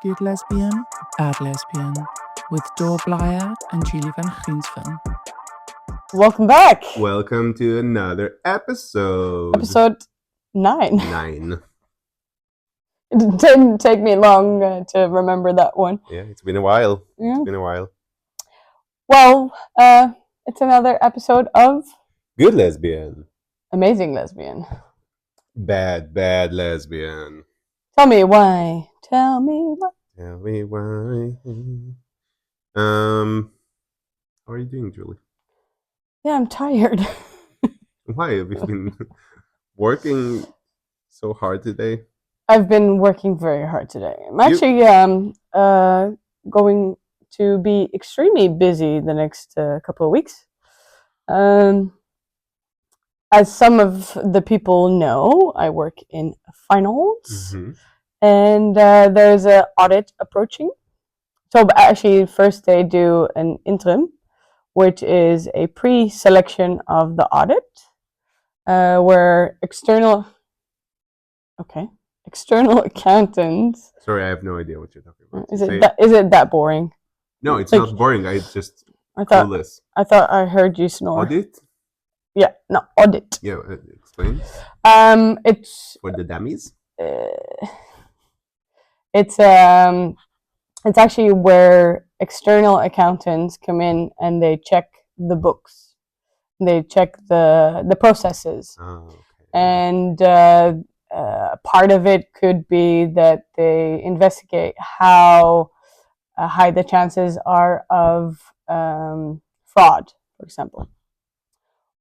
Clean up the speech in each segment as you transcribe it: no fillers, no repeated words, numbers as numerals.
Good Lesbian, Bad Lesbian, with Dor and Julie van Griensven. Welcome back. Welcome to another episode. Episode 9. 9. It didn't take me long to remember that one. Yeah, it's been a while. Yeah. It's been a while. Well, it's another episode of Good Lesbian. Amazing Lesbian. Bad Lesbian. Tell me why. Tell me why. Tell me why. How are you doing, Julie? Yeah, I'm tired. Why have you been working so hard today? I've been working very hard today. I'm actually going to be extremely busy the next couple of weeks. As some of the people know, I work in finance, and there's an audit approaching. So actually, first they do an interim, which is a pre-selection of the audit, where external accountants. Sorry, I have no idea what you're talking about. Is it that boring? No, it's not boring. I thought clueless. I thought I heard you snore. Audit? Yeah, no, audit. Yeah, explain. It's for the dummies. It's actually where external accountants come in and they check the books, they check the processes, and part of it could be that they investigate how high the chances are of fraud, for example.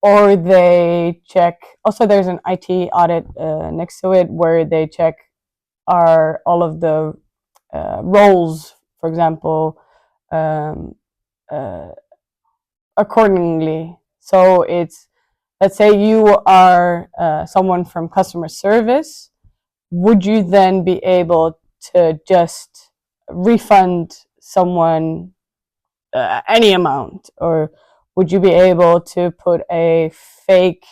Or they check, also there's an IT audit next to it where they check are all of the roles, for example, accordingly. So it's, let's say you are someone from customer service, would you then be able to just refund someone any amount, or would you be able to put a fake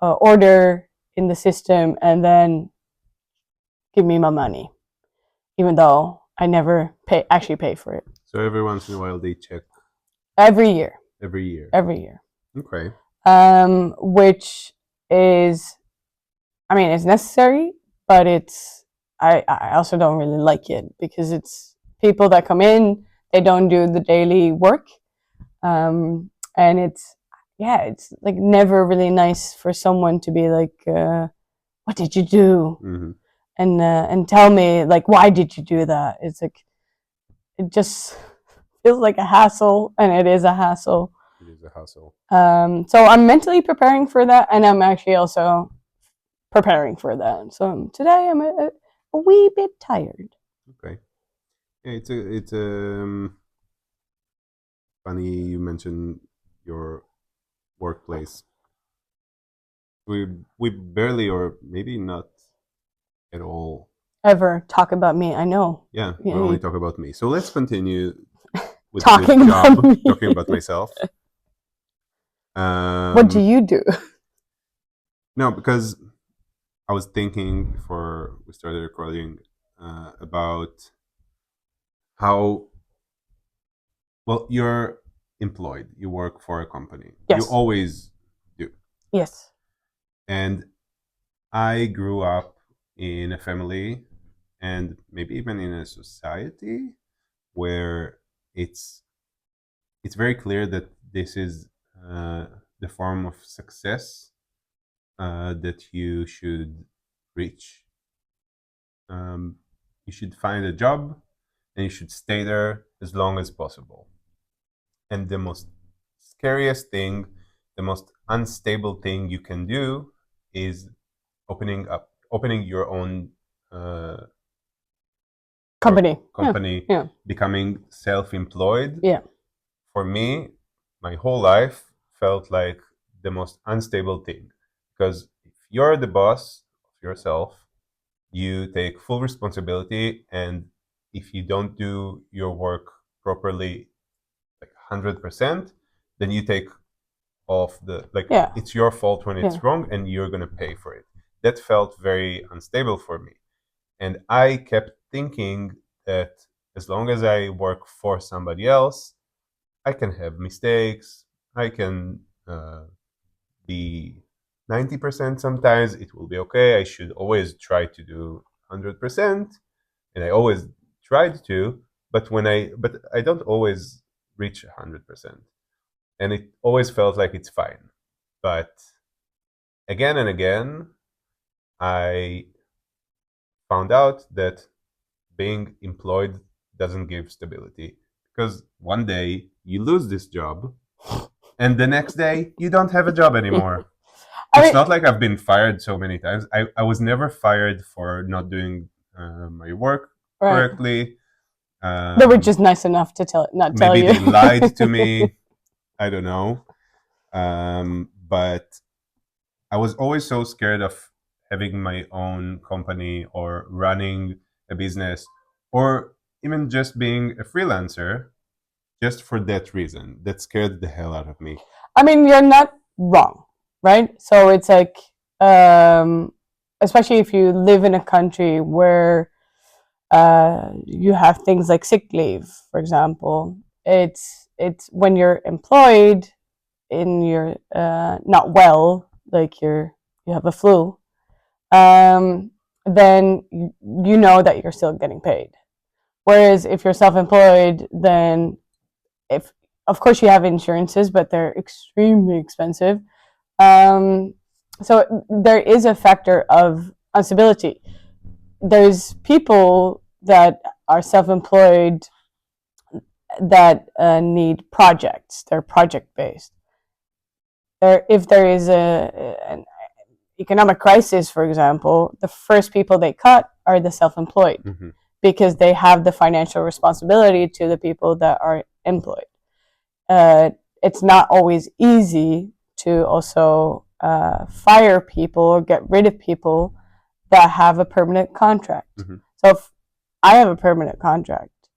order in the system and then give me my money, even though I never actually pay for it? So every once in a while they check. Every year. Okay. Which is, I mean, it's necessary, but I also don't really like it because it's people that come in, they don't do the daily work. And it's like never really nice for someone to be like, what did you do? Mm-hmm. And tell me, like, why did you do that? It's like, it just feels like a hassle, and it is a hassle. It is a hassle. So I'm mentally preparing for that, and I'm actually also preparing for that. So today I'm a wee bit tired. Okay. Yeah, it's funny you mentioned your workplace. We barely, or maybe not at all, ever talk about me. I know. Yeah, we only talk about me. So let's continue with talking about me. Talking about myself. What do you do? No, because I was thinking before we started recording about how, well, you're employed. You work for a company. Yes. You always do. Yes. And I grew up in a family, and maybe even in a society, where it's very clear that this is the form of success that you should reach. You should find a job, and you should stay there as long as possible. And the most scariest thing, the most unstable thing you can do is opening your own company, yeah. Becoming self-employed. Yeah. For me, my whole life felt like the most unstable thing, because if you're the boss of yourself, you take full responsibility, and if you don't do your work properly, like 100%, then you take off it's your fault when it's wrong, and you're gonna pay for it. That felt very unstable for me, and I kept thinking that as long as I work for somebody else, I can have mistakes. I can be 90%. Sometimes it will be okay. I should always try to do 100%, and I always tried to. But I don't always reach 100%, and it always felt like it's fine. But again and again, I found out that being employed doesn't give stability, because one day you lose this job and the next day you don't have a job anymore. It's not like I've been fired so many times. I was never fired for not doing my work correctly. They were just nice enough to tell you. Maybe they lied to me. I don't know. But I was always so scared of having my own company or running a business or even just being a freelancer, just for that reason. That scared the hell out of me. I mean, you're not wrong, right? So it's like, especially if you live in a country where you have things like sick leave, for example. It's when you're employed and you're not well, like you have a flu, then you know that you're still getting paid. Whereas if you're self-employed, then of course you have insurances, but they're extremely expensive. So there is a factor of instability. There's people that are self-employed that need projects. They're project-based. If there is an economic crisis, for example, the first people they cut are the self-employed, because they have the financial responsibility to the people that are employed. It's not always easy to also fire people or get rid of people that have a permanent contract. So if I have a permanent contract,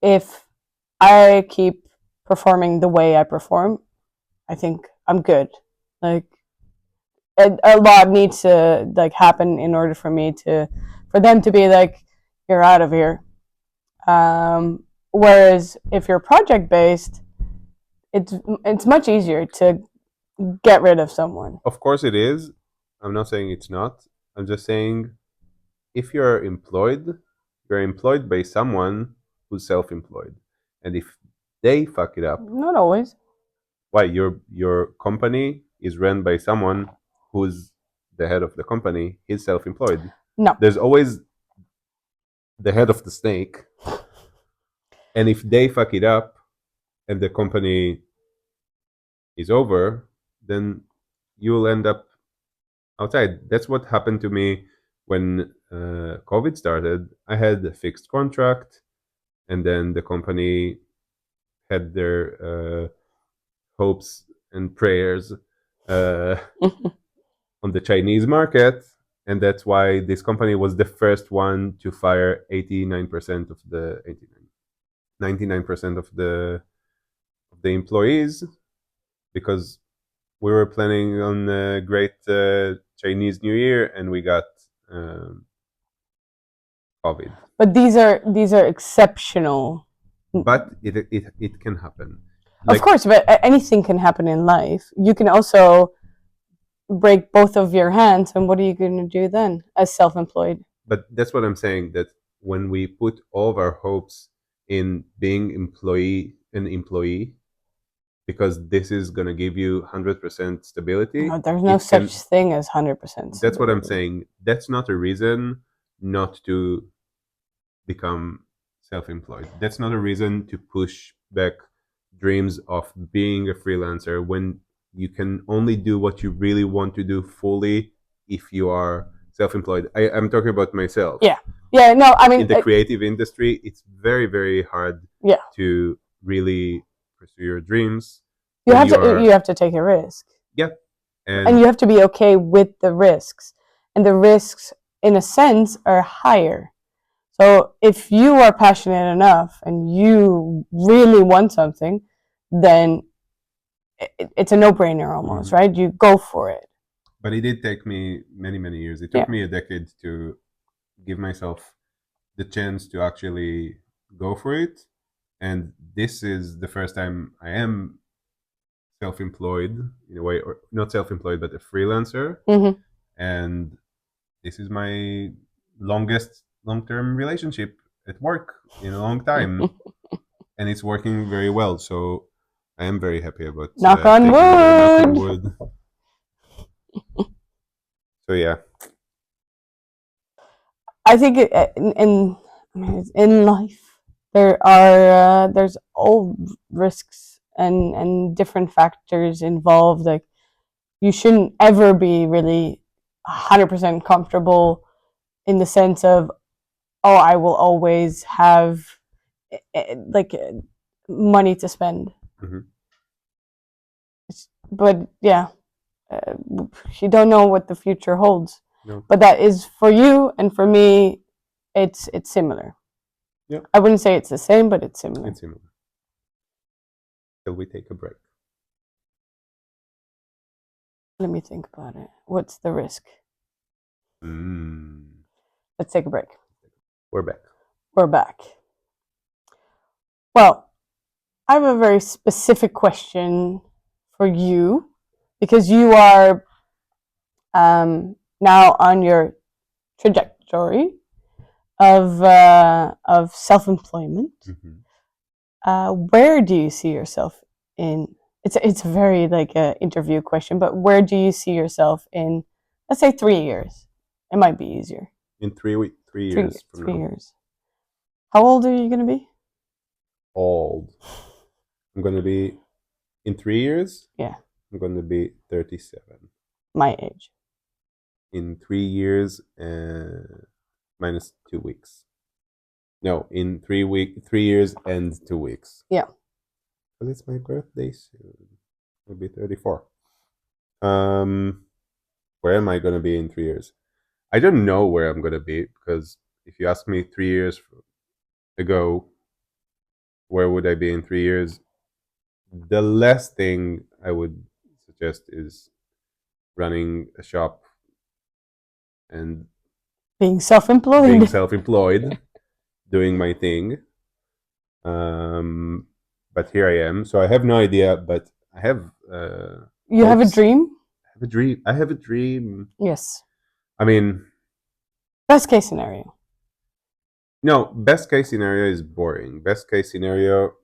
if I keep performing the way I perform, I think I'm good. Like, a lot needs to happen in order for them to be like, you're out of here. Whereas if you're project based, it's much easier to get rid of someone. Of course it is. I'm not saying it's not. I'm just saying, if you're employed by someone who's self-employed, and if they fuck it up, not always. Why? Your company is run by someone who's the head of the company. He's self-employed. No, there's always the head of the snake, and if they fuck it up and the company is over, then you'll end up outside. That's what happened to me when COVID started. I had a fixed contract, and then the company had their hopes and prayers on the Chinese market, and that's why this company was the first one to fire 99% of the 99% of the employees, because we were planning on a great Chinese New Year, and we got COVID. But these are exceptional. But it can happen. Of course, but anything can happen in life. You can also break both of your hands, and what are you going to do then as self-employed? But that's what I'm saying, that when we put all of our hopes in being an employee, because this is going to give you 100% stability. No, there's no such thing as 100% stability. That's what I'm saying. That's not a reason not to become self-employed. That's not a reason to push back dreams of being a freelancer, when you can only do what you really want to do fully if you are self-employed. I'm talking about myself. Yeah, no, I mean, in the creative industry, it's very, very hard to really pursue your dreams. You have to take a risk. Yeah. And you have to be okay with the risks. And the risks, in a sense, are higher. So if you are passionate enough and you really want something, then it's a no-brainer almost, right? You go for it. But it did take me many, many years. It took me a decade to give myself the chance to actually go for it. And this is the first time I am self-employed in a way, or not self-employed, but a freelancer. Mm-hmm. And this is my longest long-term relationship at work in a long time, and it's working very well. So I am very happy about Knock on knock on wood. wood. So yeah, I think in life there's all risks and different factors involved. Like you shouldn't ever be really 100% comfortable in the sense of, oh, I will always have like money to spend. mm-hmm. But yeah, you don't know what the future holds. No. But that is for you, and for me, it's similar. Yeah. I wouldn't say it's the same, but it's similar. It's similar. Shall we take a break? Let me think about it. What's the risk? Let's take a break. We're back. We're back. Well, I have a very specific question for you, because you are now on your trajectory of self-employment. Mm-hmm. Where do you see yourself in? It's a very like a interview question, but where do you see yourself in? Let's say 3 years. It might be easier. In 3 years from 3 now. years. How old are you going to be? Old. I'm going to be, in 3 years? Yeah. I'm going to be 37. My age. In 3 years, minus 2 weeks. No, in 3 years and 2 weeks. Yeah. Because it's my birthday soon. I'll be 34. Where am I going to be in 3 years? I don't know where I'm going to be, because if you ask me 3 years ago, where would I be in 3 years? The last thing I would suggest is running a shop and being self-employed, doing my thing. But here I am. So I have no idea, but I have. You have a dream? I have a dream. Yes. I mean, best case scenario. No, best case scenario is boring. Best case scenario,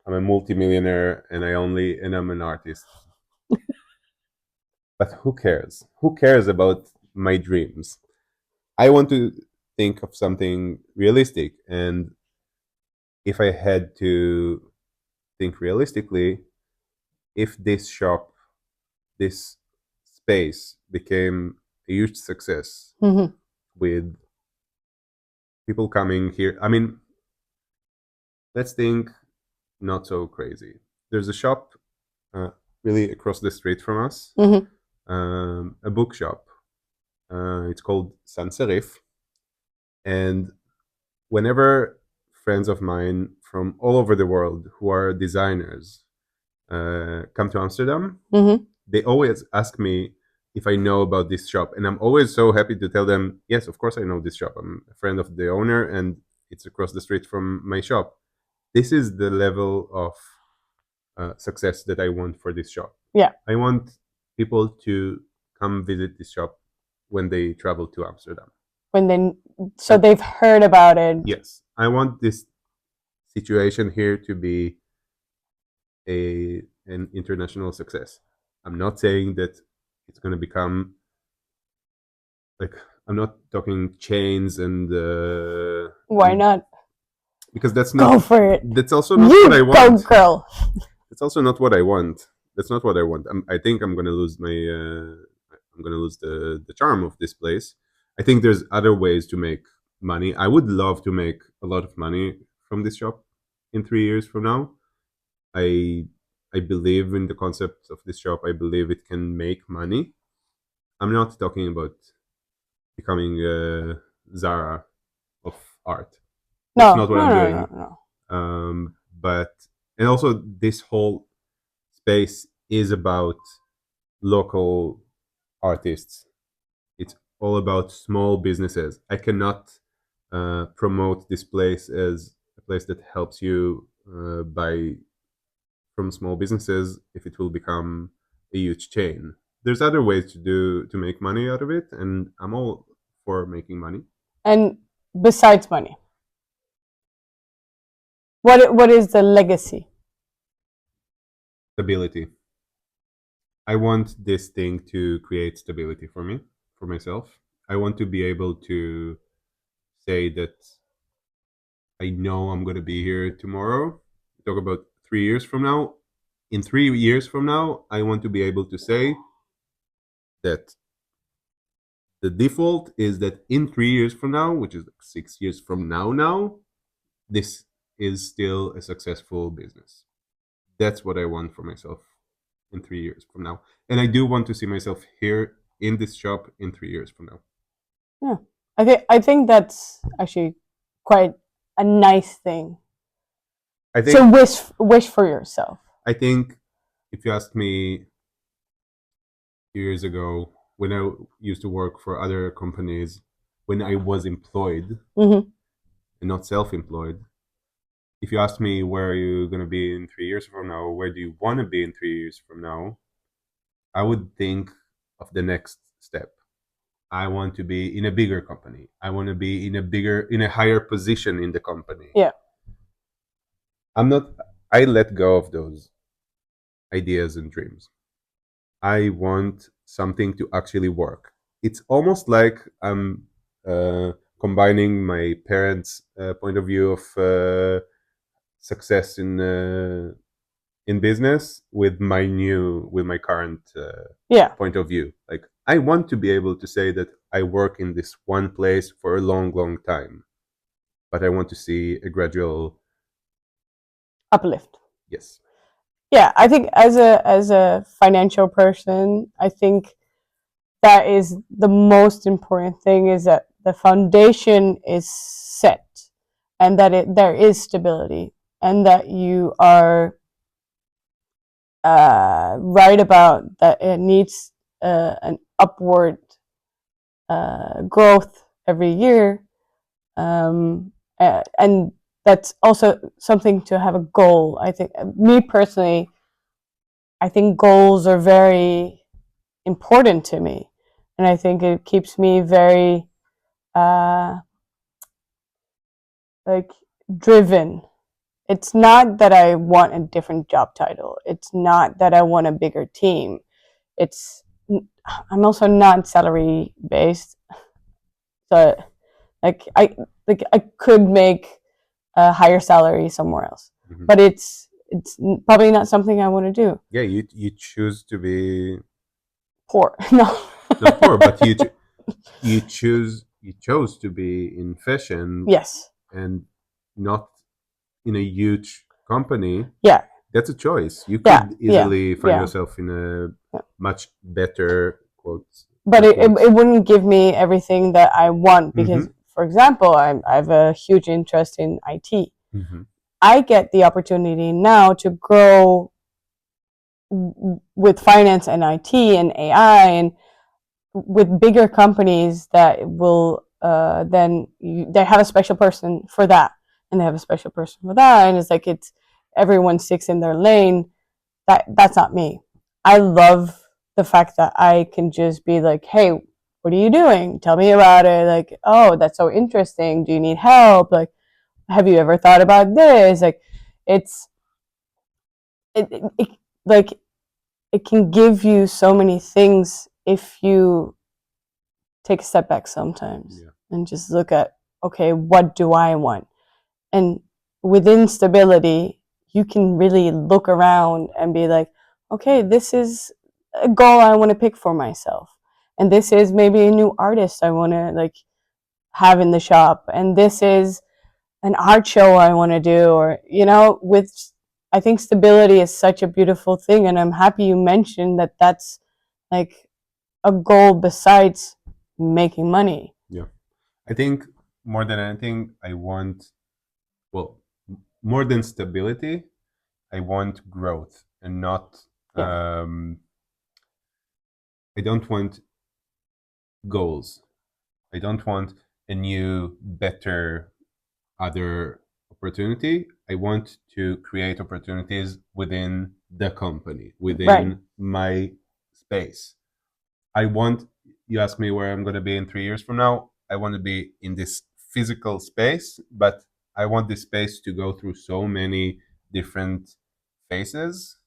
I'm a multimillionaire and I'm an artist. But who cares? Who cares about my dreams? I want to think of something realistic, and if I had to think realistically, if this shop, this space became a huge success with people coming here, I mean, let's think not so crazy. There's a shop really across the street from us, a bookshop. It's called Sans Serif, and whenever friends of mine from all over the world who are designers come to Amsterdam, they always ask me if I know about this shop, and I'm always so happy to tell them, yes, of course I know this shop. I'm a friend of the owner, and it's across the street from my shop. This is the level of success that I want for this shop. Yeah, I want people to come visit this shop when they travel to Amsterdam. They've heard about it. Yes, I want this situation here to be an international success. I'm not saying that it's going to become like, I'm not talking chains and why not? Because that's not. Go for it. That's also not what I want. Go, girl. It's also not what I want. That's not what I want. I think I'm gonna lose my. I'm gonna lose the charm of this place. I think there's other ways to make money. I would love to make a lot of money from this shop in 3 years from now. I believe in the concept of this shop. I believe it can make money. I'm not talking about becoming a Zara of art. That's not what I'm doing. No. But and also this whole space is about local artists. It's all about small businesses. I cannot promote this place as a place that helps you buy from small businesses if it will become a huge chain. There's other ways to make money out of it, and I'm all for making money. And besides money, what is the legacy? Stability. I want this thing to create stability for me, for myself. I want to be able to say that I know I'm going to be here tomorrow. Talk about 3 years from now. In 3 years from now, I want to be able to say that the default is that in 3 years from now, which is like 6 years from now, this is still a successful business. That's what I want for myself in 3 years from now. And I do want to see myself here in this shop in 3 years from now. Yeah, I think that's actually quite a nice thing. I think, So wish for yourself. I think if you asked me years ago when I used to work for other companies, when I was employed Mm-hmm. and not self-employed, if you asked me where are you going to be in 3 years from now, where do you want to be in 3 years from now, I would think of the next step. I want to be in a bigger company. I want to be in a higher position in the company. Yeah. I let go of those ideas and dreams. I want something to actually work. It's almost like I'm combining my parents' point of view of success in business with my current point of view. Like, I want to be able to say that I work in this one place for a long, long time, but I want to see a gradual Uplift. yes. Yeah, I think as a financial person, I think that is the most important thing, is that the foundation is set and that there is stability and that you are right about that it needs an upward growth every year, and that's also something to have a goal. I think, me personally, I think goals are very important to me, and I think it keeps me very like driven. It's not that I want a different job title. It's not that I want a bigger team. I'm also not salary based, so I could make a higher salary somewhere else, Mm-hmm. but it's probably not something I want to do. Yeah, you choose to be Poor. No. not poor, but you chose to be in fashion. Yes. And not in a huge company. Yeah. That's a choice. You could easily find yourself in a much better quotes. But it wouldn't give me everything that I want, because, for example, I have a huge interest in IT. Mm-hmm. I get the opportunity now to grow with finance and IT and AI, and with bigger companies that will they have a special person for that, and they have a special person for that, and it's like everyone sticks in their lane. That's not me. I love the fact that I can just be like, hey, what are you doing? Tell me about it. Like, oh, that's so interesting. Do you need help? Like, have you ever thought about this? Like, like, it can give you so many things if you take a step back sometimes and just look at, okay, what do I want? And within stability, you can really look around and be like, okay, this is a goal I want to pick for myself, and this is maybe a new artist I want to like have in the shop, and this is an art show I want to do, or I think stability is such a beautiful thing, and I'm happy you mentioned that that's like a goal besides making money. Yeah, I think more than anything, I want, well, more than stability, I want growth, and not. I don't want goals. I don't want a new, better other opportunity. I want to create opportunities within the company, within my space. You ask me where I'm going to be in 3 years from now. I want to be in this physical space, but I want this space to go through so many different phases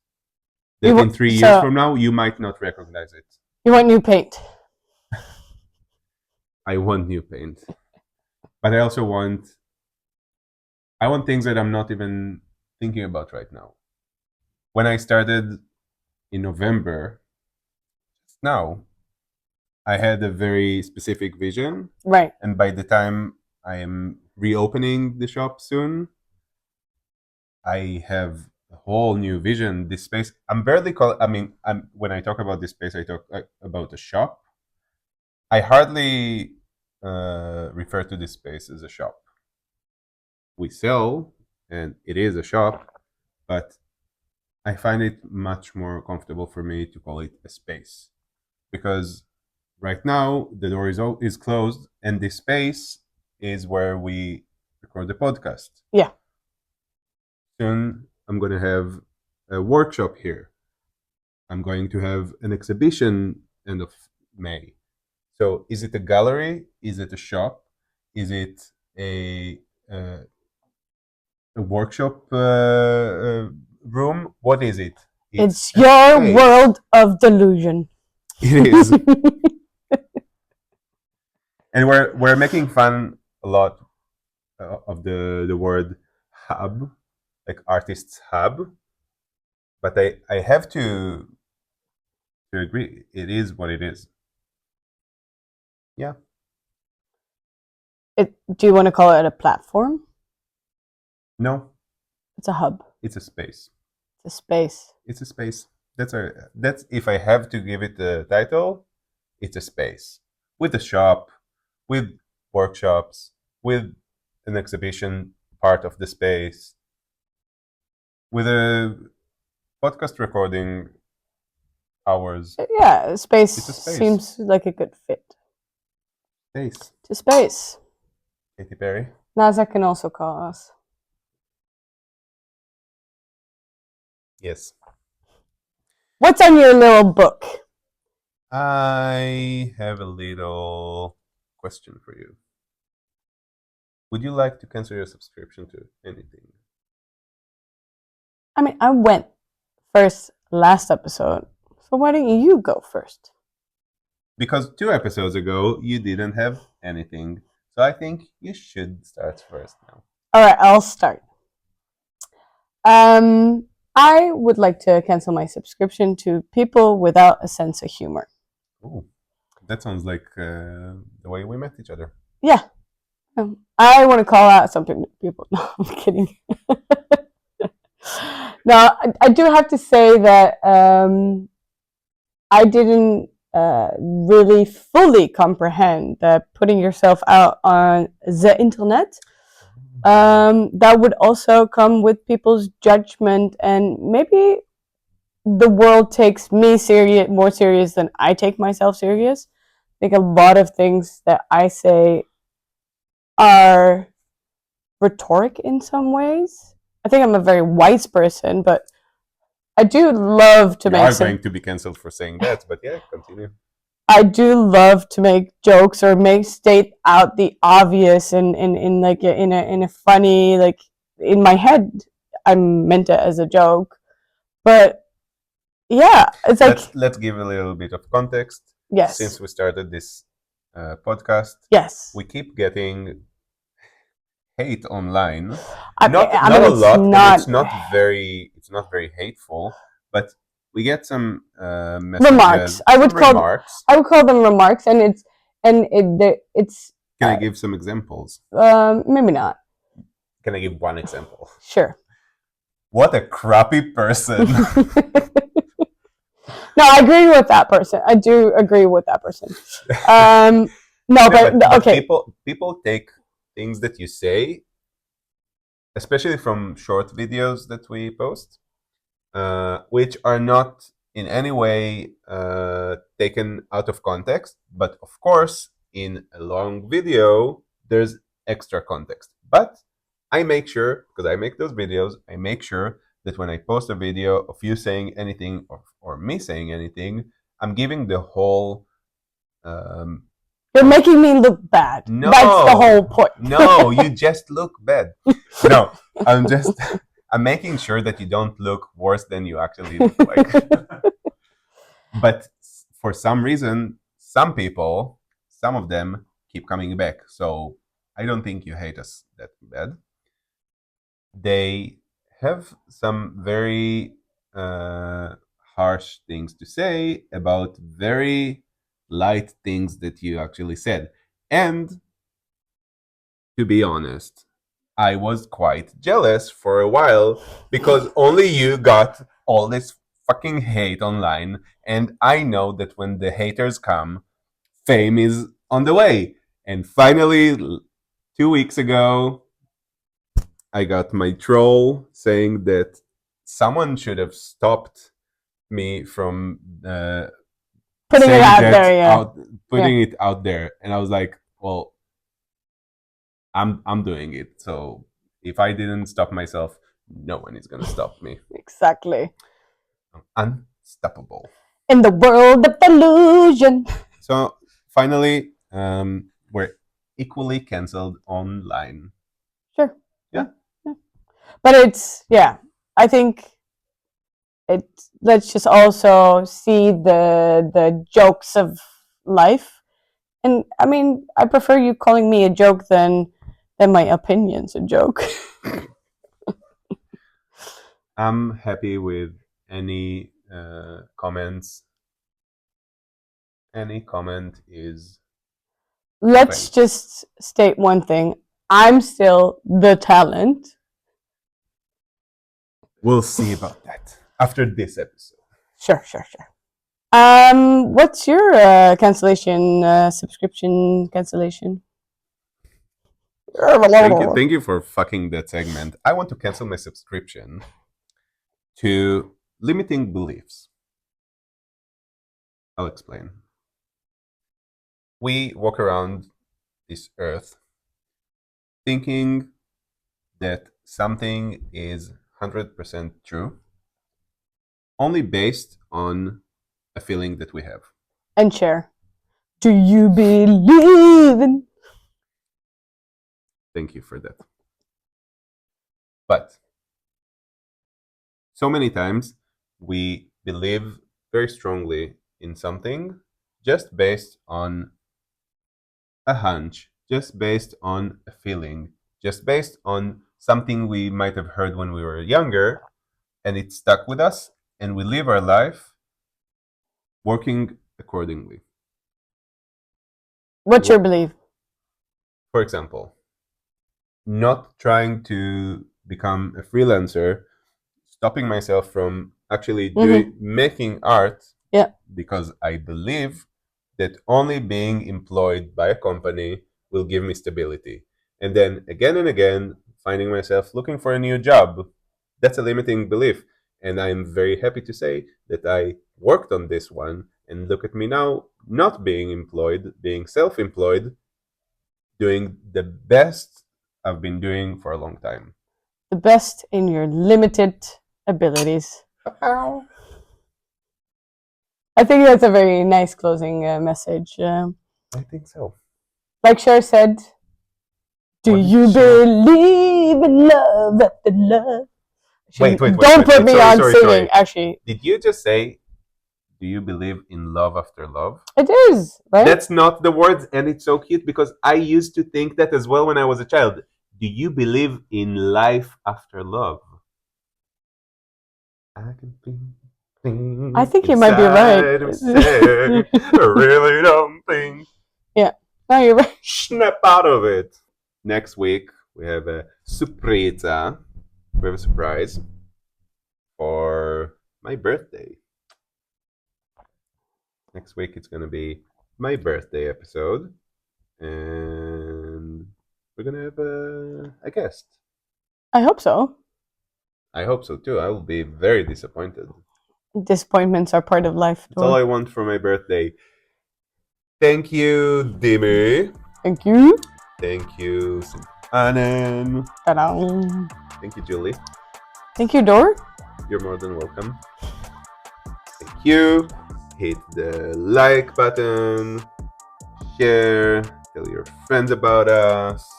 that in 3 years from now, you might not recognize it. You want new paint. I want new paint. But I also want things that I'm not even thinking about right now. When I started in November, now, I had a very specific vision. Right. And by the time I am reopening the shop soon, I have a whole new vision. This space, when I talk about this space, I talk about a shop. I hardly refer to this space as a shop. We sell, and it is a shop, but I find it much more comfortable for me to call it a space, because right now the door is closed, and this space is where we record the podcast. Yeah. Soon I'm going to have a workshop here. I'm going to have an exhibition end of May. So is it a gallery? Is it a shop? Is it a workshop room? What is it? It's your space. World of delusion. It is. And we're making fun a lot of the word hub, like artists hub. But I have to agree, it is what it is. Yeah. Do you want to call it a platform? No. It's a hub. It's a space. It's a space. It's a space. That's if I have to give it a title, it's a space. With a shop, with workshops, with an exhibition part of the space, with a podcast recording hours. Yeah, space, It's a space. Seems like a good fit. Space. To space. Katy Perry. NASA can also call us. Yes. What's on your little book? I have a little question for you. Would you like to cancel your subscription to anything? I mean, I went first last episode, so why don't you go first? Because 2 episodes ago, you didn't have anything. So I think you should start first now. All right, I'll start. I would like to cancel my subscription to People Without a Sense of Humor. Ooh, that sounds like the way we met each other. Yeah. I want to call out some people. No, I'm kidding. No, I do have to say that I didn't really fully comprehend that putting yourself out on the internet, that would also come with people's judgment, and maybe the world takes me more serious than I take myself serious. I think a lot of things that I say are rhetoric in some ways. I think I'm a very wise person, but I do love to make. You are going to be cancelled for saying that, but yeah, continue. I do love to make jokes or state out the obvious in a funny, like, in my head I meant it as a joke, but yeah, it's like, let's give a little bit of context. Yes. Since we started this podcast, yes, we keep getting hate online. Not a lot. It's not very hateful, but we get some messages, remarks. I would call them remarks, and it's. Can I give some examples? Maybe not. Can I give one example? Sure. What a crappy person. No, I agree with that person. I do agree with that person. No, but okay. People take things that you say, especially from short videos that we post, which are not in any way taken out of context. But of course, in a long video, there's extra context. But I make sure, because I make those videos, I make sure that when I post a video of you saying anything or me saying anything, I'm giving the whole. You're making me look bad. No, that's the whole point. No, you just look bad. No, I'm making sure that you don't look worse than you actually look like. But for some reason, some people, some of them keep coming back. So I don't think you hate us that bad. They have some very harsh things to say about very light things that you actually said. And to be honest, I was quite jealous for a while because only you got all this fucking hate online. And I know that when the haters come, fame is on the way. And finally, 2 weeks ago, I got my troll saying that someone should have stopped me from putting it out there, it out there. And I was like, well, I'm doing it. So if I didn't stop myself, no one is gonna stop me. Exactly. I'm unstoppable. In the world of illusion. So finally, we're equally cancelled online. Sure. Yeah. But it's, I think let's just also see the jokes of life. And I mean, I prefer you calling me a joke than my opinion's a joke. I'm happy with any comments. Any comment is. Let's just state one thing. I'm still the talent. We'll see about that after this episode. Sure. What's your cancellation, subscription cancellation? Thank you for fucking that segment. I want to cancel my subscription to limiting beliefs. I'll explain. We walk around this earth thinking that something is 100% true only based on a feeling that we have. And share. Do you believe in? Thank you for that. But so many times we believe very strongly in something just based on a hunch, just based on a feeling, just based on something we might have heard when we were younger, and it stuck with us, and we live our life working accordingly. What's your belief? For example, not trying to become a freelancer, stopping myself from actually making art, because I believe that only being employed by a company will give me stability. And then again and again, finding myself looking for a new job. That's a limiting belief. And I'm very happy to say that I worked on this one, and look at me now, not being employed, being self-employed, doing the best I've been doing for a long time. The best in your limited abilities. I think that's a very nice closing message. I think so. Like Cher said, do you believe in love after love? Wait. Don't put me on singing, actually. Did you just say, do you believe in love after love? It is, right? That's not the words, and it's so cute because I used to think that as well when I was a child. Do you believe in life after love? I think you might be right. I really don't think. Yeah, no, you're right. Snap out of it. Next week, we have a surpresa. We have a surprise for my birthday. Next week, it's going to be my birthday episode. And we're going to have a guest. I hope so. I hope so, too. I will be very disappointed. Disappointments are part of life. That's all I want for my birthday. Thank you, Dimi. Thank you. Thank you, Anen. Ta-da. Thank you, Julie. Thank you, Dor. You're more than welcome. Thank you. Hit the like button, share, tell your friends about us,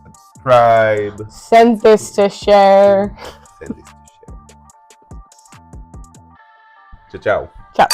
subscribe, Send this to share. send this to share. Ciao, ciao. Ciao.